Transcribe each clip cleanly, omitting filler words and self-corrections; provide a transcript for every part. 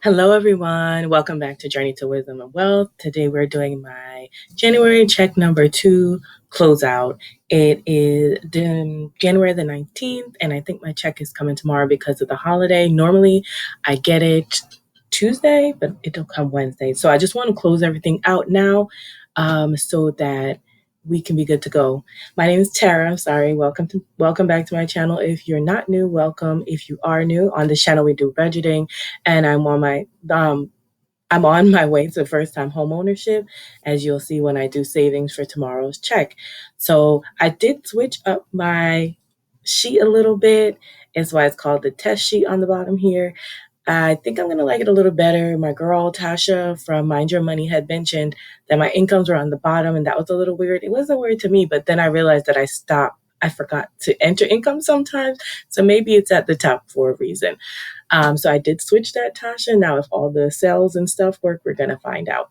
Hello, everyone. Welcome back to Journey to Wisdom and Wealth. Today, we're doing my January check number 2 closeout. It is January the 19th, and I think my check is coming tomorrow because of the holiday. Normally, I get it Tuesday, but it'll come Wednesday. So I just want to close everything out now so that we can be good to go. My name is Tara. I'm sorry. Welcome back to my channel. If you're not new, welcome. If you are new, on this channel we do budgeting, and I'm on my way to first time home ownership, as you'll see when I do savings for tomorrow's check. So I did switch up my sheet a little bit. It's why it's called the test sheet on the bottom here. I think I'm going to like it a little better. My girl Tasha from Mind Your Money had mentioned that my incomes were on the bottom, and that was a little weird. It wasn't weird to me, but then I realized that I forgot to enter income sometimes. So maybe it's at the top for a reason. So I did switch that, Tasha. Now, if all the cells and stuff work, we're going to find out.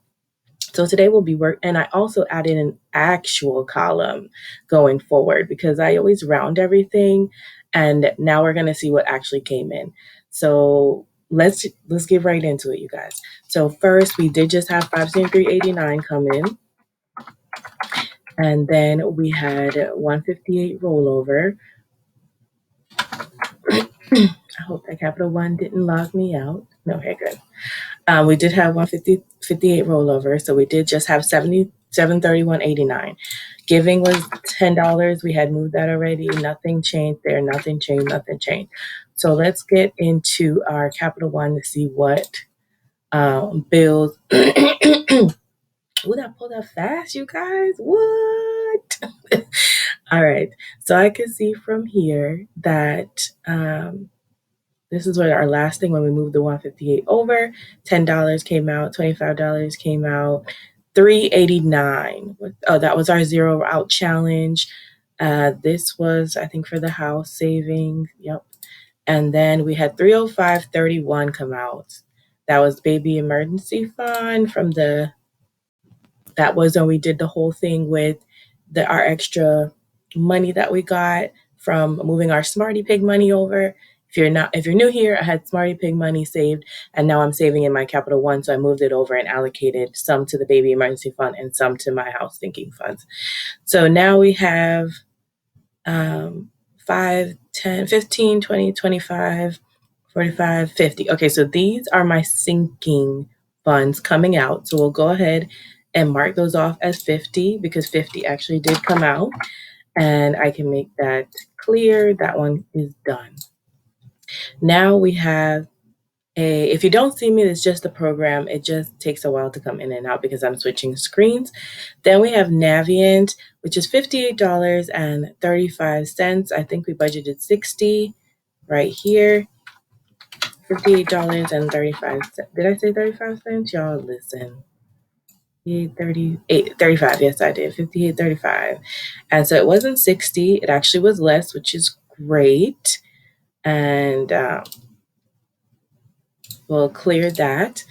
So today will be work. And I also added an actual column going forward because I always round everything. And now we're going to see what actually came in. So let's get right into it, you guys. So first, we did just have 573.89 come in. And then we had 158 rollover. I hope that Capital One didn't log me out. No, okay, good. We did have 158 rollover, so we did just have 731.89. Giving was $10. We had moved that already. Nothing changed there. Nothing changed. So let's get into our Capital One to see what bills. Ooh, that pulled up fast, you guys. What? All right. So I can see from here that this is what our last thing when we moved the 158 over. $10 came out, $25 came out, $389. Oh, that was our zero out challenge. This was, I think, for the house savings. Yep. And then we had 305.31 come out. That was baby emergency fund that was when we did the whole thing with our extra money that we got from moving our Smarty Pig money over. If you're new here, I had Smarty Pig money saved, and now I'm saving in my Capital One, so I moved it over and allocated some to the baby emergency fund and some to my house thinking funds. So now we have 5, 10, 15, 20, 25, 45, 50. Okay, so these are my sinking funds coming out. So we'll go ahead and mark those off as 50 because 50 actually did come out, and I can make that clear. That one is done. Now we have if you don't see me, it's just the program. It just takes a while to come in and out because I'm switching screens. Then we have Navient, which is $58.35. I think we budgeted $60 right here. $58.35. Did I say 35 cents? Y'all listen. 35. Yes, I did. 58.35. And so it wasn't 60. It actually was less, which is great. And we'll clear that.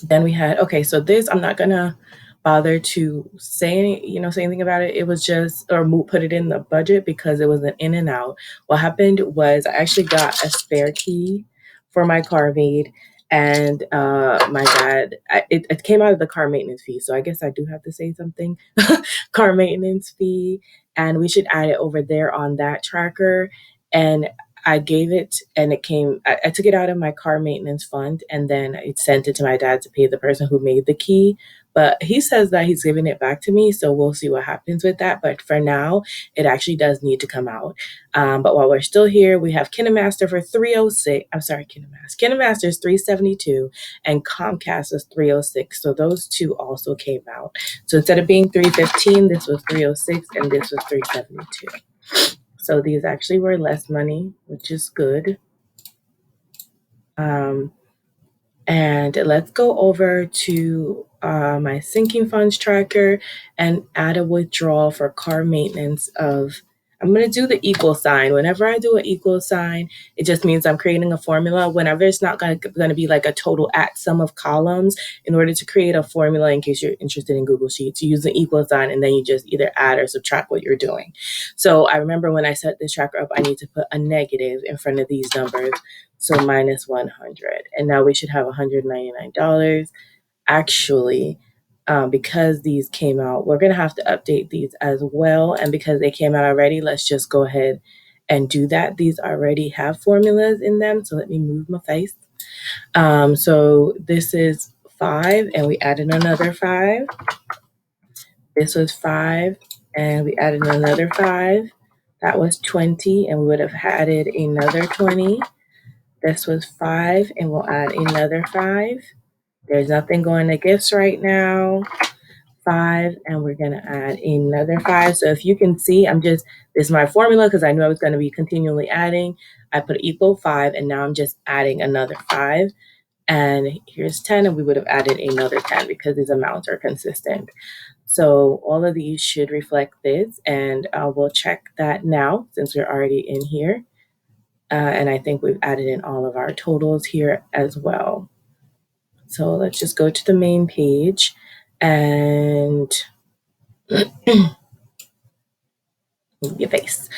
Then we had, so this, I'm not going to bother to say anything about it. It was just, or put it in the budget because it was an in and out. What happened was I actually got a spare key for my car maid, and my dad, it came out of the car maintenance fee. So I guess I do have to say something. Car maintenance fee, and we should add it over there on that tracker. And I gave it, and it came, I took it out of my car maintenance fund, and then I sent it to my dad to pay the person who made the key. But he says that he's giving it back to me, so we'll see what happens with that. But for now, it actually does need to come out. But while we're still here, we have KineMaster for $306. I'm sorry, KineMaster is $372, and Comcast is $306. So those two also came out. So instead of being $315, this was $306, and this was $372. So these actually were less money, which is good. And let's go over to my sinking funds tracker and add a withdrawal for car maintenance of I'm going to do the equal sign. Whenever I do an equal sign, it just means I'm creating a formula. Whenever it's not going to be like a total at sum of columns, in order to create a formula, in case you're interested in Google Sheets, you use the equal sign and then you just either add or subtract what you're doing. So I remember when I set this tracker up, I need to put a negative in front of these numbers. So minus 100. And now we should have $199. Actually, because these came out, we're going to have to update these as well. And because they came out already, let's just go ahead and do that. These already have formulas in them. So let me move my face. So this is 5 and we added another 5. This was 5 and we added another 5. That was 20 and we would have added another 20. This was 5 and we'll add another 5. There's nothing going to gifts right now. 5 and we're going to add another 5. So if you can see, this is my formula because I knew I was going to be continually adding. I put equal 5 and now I'm just adding another 5. And here's 10 and we would have added another 10 because these amounts are consistent. So all of these should reflect this, and we'll check that now since we're already in here. And I think we've added in all of our totals here as well. So let's just go to the main page and your face.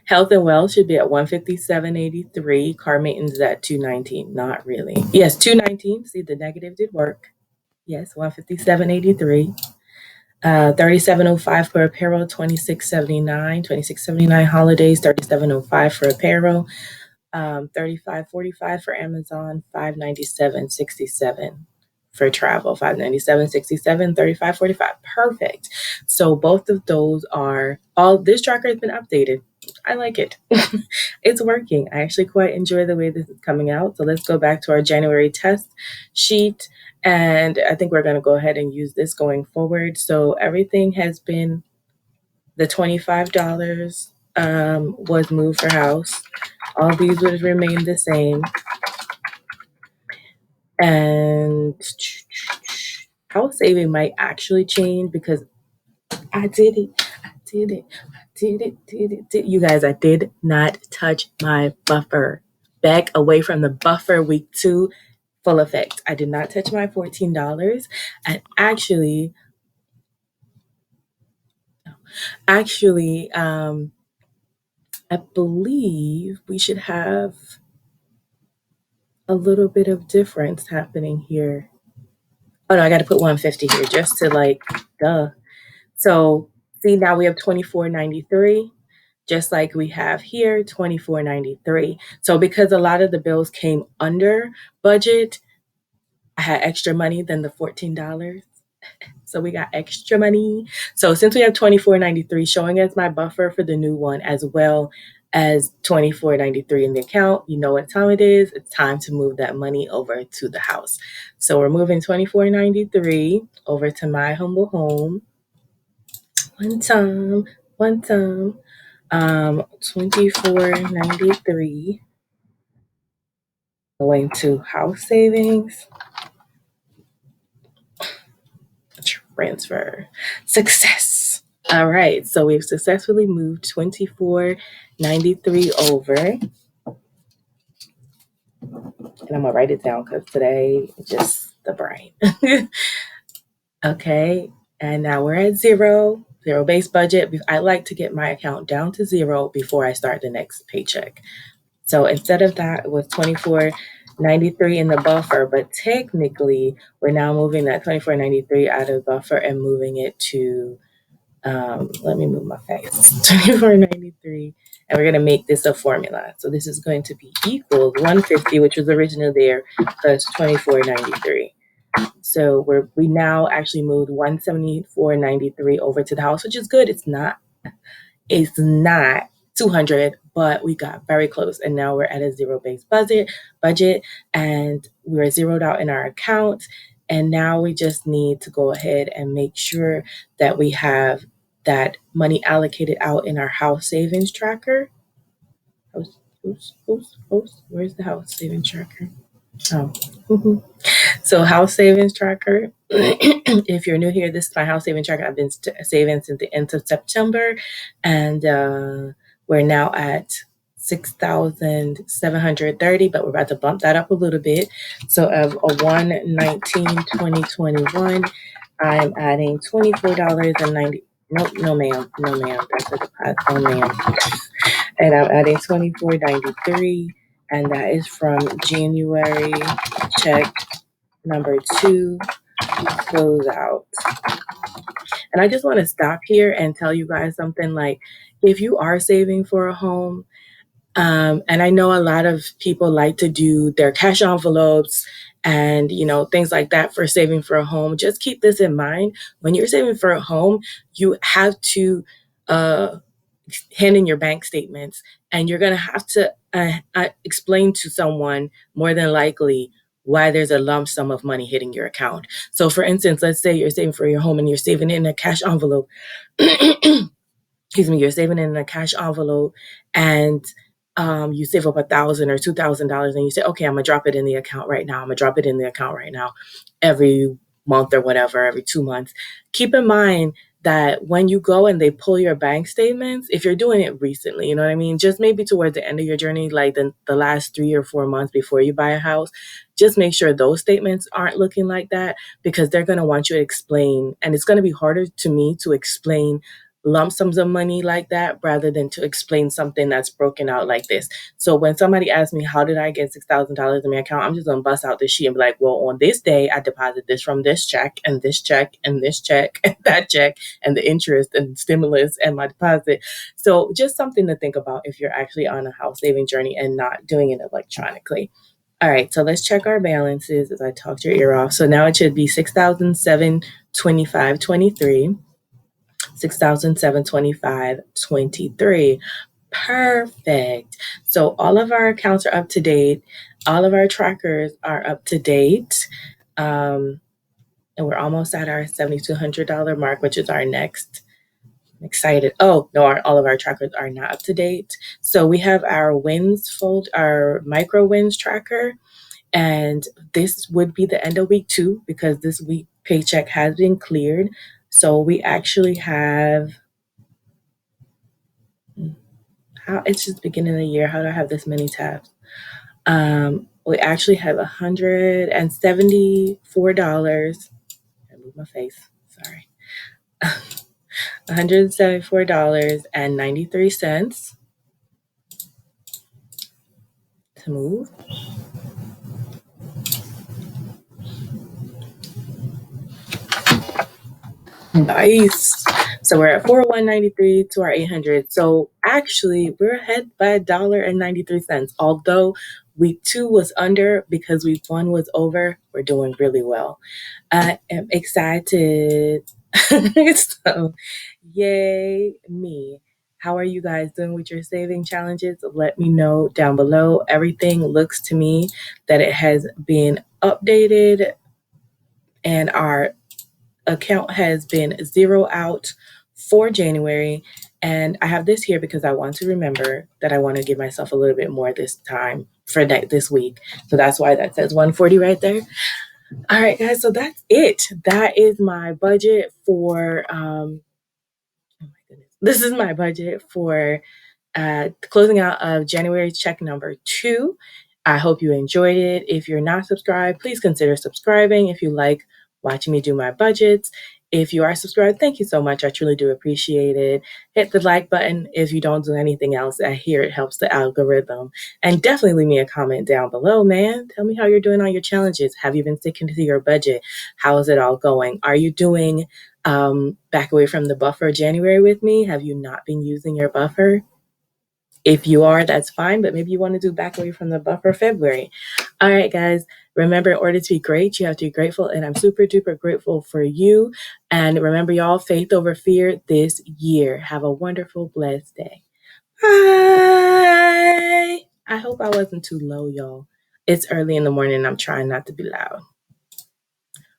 Health and wealth should be at 157.83. Car maintenance is at 219. Not really. Yes, 219. See, the negative did work. Yes, 157.83. 37.05 for apparel, 26.79. 26.79 holidays, 37.05 for apparel. 35.45 for Amazon, 597.67 for travel, 597.67, 35.45. Perfect. So both of those are all. This tracker has been updated. I like it. It's working. I actually quite enjoy the way this is coming out. So let's go back to our January test sheet. And I think we're going to go ahead and use this going forward. So everything has been, the $25 was moved for house. All these would have remained the same. And house saving might actually change because I did it. You guys, I did not touch my buffer. Back away from the buffer, week 2, full effect. I did not touch my $14. And actually, I believe we should have a little bit of difference happening here. Oh no, I got to put 150 here just to like, duh. So see, now we have $24.93, just like we have here, $24.93. So because a lot of the bills came under budget, I had extra money than the $14. So we got extra money. So since we have $24.93 showing as my buffer for the new one, as well as $24.93 in the account, you know what time it is. It's time to move that money over to the house. So we're moving $24.93 over to my humble home. One time, $24.93 going to house savings. Transfer. Success. All right, so we've successfully moved $24.93 over. And I'm gonna write it down because today, just the brain. Okay, and now we're at zero base budget. I like to get my account down to 0 before I start the next paycheck. So instead of that, it was $24.93 in the buffer, but technically we're now moving that $24.93 out of the buffer and moving it to, let me move my face, $24.93, and we're going to make this a formula. So this is going to be equals 150, which was originally there, plus $24.93. So we now actually moved $174.93 over to the house, which is good. It's not 200, but we got very close, and now we're at a 0 base budget, and we're zeroed out in our account. And now we just need to go ahead and make sure that we have that money allocated out in our house savings tracker. Where's the house savings tracker? Oh, so house savings tracker. If you're new here, this is my house saving tracker. I've been saving since the end of September, and we're now at 6,730, but we're about to bump that up a little bit. So of a 1/19/2021, I'm adding $24.90. Nope, no ma'am, no ma'am. That's a deposit. Oh ma'am. And I'm adding $24.93, and that is from January check number 2 closeout. And I just want to stop here and tell you guys something. Like, if you are saving for a home, and I know a lot of people like to do their cash envelopes and, things like that for saving for a home. Just keep this in mind. When you're saving for a home, you have to uh, hand in your bank statements, and you're going to have to explain to someone, more than likely, why there's a lump sum of money hitting your account. So for instance, let's say you're saving for your home and you're saving it in a cash envelope. Excuse me, you're saving it in a cash envelope, and you save up $1,000 or $2,000, and you say, okay, I'm gonna drop it in the account right now. I'm gonna drop it in the account right now, every month or whatever, every 2 months. Keep in mind that when you go and they pull your bank statements, if you're doing it recently, you know what I mean? Just maybe towards the end of your journey, like the last 3 or 4 months before you buy a house, just make sure those statements aren't looking like that, because they're going to want you to explain. And it's going to be harder to me to explain lump sums of money like that rather than to explain something that's broken out like this. So when somebody asks me, how did I get $6,000 in my account? I'm just going to bust out this sheet and be like, well, on this day, I deposited this from this check and this check and this check and that check and the interest and stimulus and my deposit. So just something to think about if you're actually on a house saving journey and not doing it electronically. All right, so let's check our balances as I talked your ear off. So now it should be 6,725.23. 6,725.23. Perfect. So all of our accounts are up to date. All of our trackers are up to date. And we're almost at our $7,200 mark, which is our next. I'm excited. Oh, no, all of our trackers are not up to date. So we have our wins our micro wins tracker. And this would be the end of week 2, because this week paycheck has been cleared. So we actually have, it's just beginning of the year. How do I have this many tabs? We actually have $174. I move my face. Sorry. $174.93 to move. Nice. So we're at 401.93 to our 800. So actually, we're ahead by $1.93. Although week 2 was under, because week 1 was over, we're doing really well. I am excited. So, yay me. How are you guys doing with your saving challenges? Let me know down below. Everything looks to me that it has been updated, and our account has been zero out for January. And I have this here because I want to remember that I want to give myself a little bit more this time for this week. So that's why that says 140 right there. All right, guys. So that's it. That is my budget for, oh my goodness. This is my budget for closing out of January check number 2. I hope you enjoyed it. If you're not subscribed, please consider subscribing if you like watching me do my budgets. If you are subscribed, thank you so much. I truly do appreciate it. Hit the like button if you don't do anything else. I hear it helps the algorithm. And definitely leave me a comment down below, man. Tell me how you're doing on your challenges. Have you been sticking to your budget? How is it all going? Are you doing back away from the buffer January with me? Have you not been using your buffer? If you are, that's fine, but maybe you want to do back away from the buffer February. All right, guys, remember, in order to be great, you have to be grateful, and I'm super duper grateful for you. And remember, y'all, faith over fear this year. Have a wonderful, blessed day. Bye. I hope I wasn't too low, y'all. It's early in the morning and I'm trying not to be loud.